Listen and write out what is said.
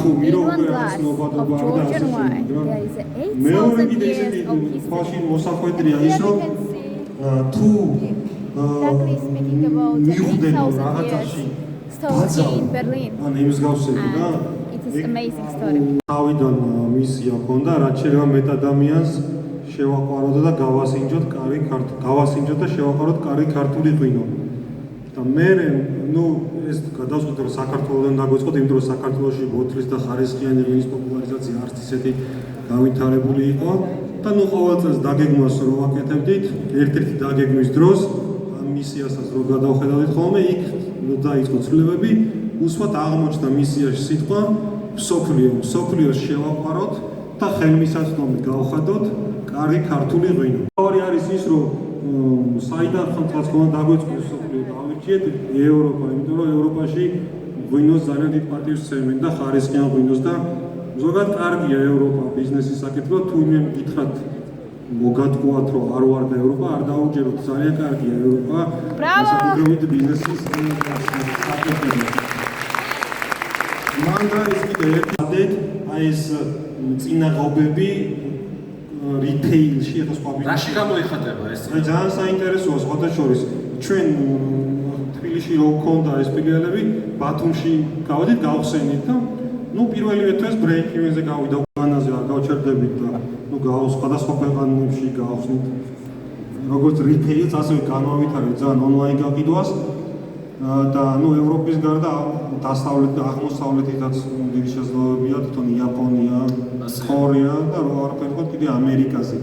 in one glass of Georgian wine, there is 8,000 years of history. And here we can see, exactly speaking about the 8,000 years story in Berlin. And it is an amazing story. თავიდან მისია ჰქონდა, რაც შეიძლება მეტ ადამიანს შევაყვაროთ და გავასინჯოთ და შევაყვაროთ კარგი ქართული ღვინო. და მე ეს გადავწყვიტე რომ საქართველოსთან დაგვეწყოთ, იმიტომ რომ საქართველოში ბოთლის და ხარისხიანი ღვინის პოპულარიზაცია არც ისეთი გავითარებული იყო და ყოველ წელს დაგეგმვას რომ ვაკეთებდით, ერთ-ერთი დაგეგმვის დროს ამ მისიასაც რომ გადავხედავდით ხოლმე, იქ დაიწყო ცვლილებები, უსვათ აღმოჩნდა მისიაში სიტყვა მსოფლიოს შევაყვაროთ და ხელმისაწვდომი გავხადოთ კარგი ქართული ღვინო. თავი არის ის რომ საიდან ხალხს ხომ დაგვეწყოს მსოფლიო დავირჩიეთ ევროპა, იმიტომ რომ ევროპაში ღვინოს ძალიან დიდ პატივს სცემენ და ხარისხიან ღვინოს და ზოგადად კარგია ევროპა ბიზნესის საკითხად, თუ მე მკითხათ მოგატყუათ რომ არ ვარ და ევროპა არ დაუჯეროთ, ძალიან კარგია ევროპა საკუთრივით ბიზნესის საკითხები. მანდა ის კიდე ერთადეთ აი ეს წინაღობები retail-ში ახლა სხვა ბიზნესში. რაში გამოიხატება ეს? ძალიან საინტერესოა სხვათა შორის. ჩვენ თბილისში რო გქონდა ეს ფილიალები, ბათუმში გავედით, გავხსენით და პირველივე თვეს break-even-ზე გავიდა, უკანაზე არ გავჩერდებით და სხვადასხვა ქვეყანებში გავხსნით. როგორც retail-ს, ასევე განავითარეთ ძალიან online გაყიდვას და ევროპის გარდა დასავლეთ და აღმოსავლეთითაც დიდი შესაძლებლობებია, თვითონ იაპონია, კორეა და რა არ ვფერხოთ კიდე ამერიკაზე.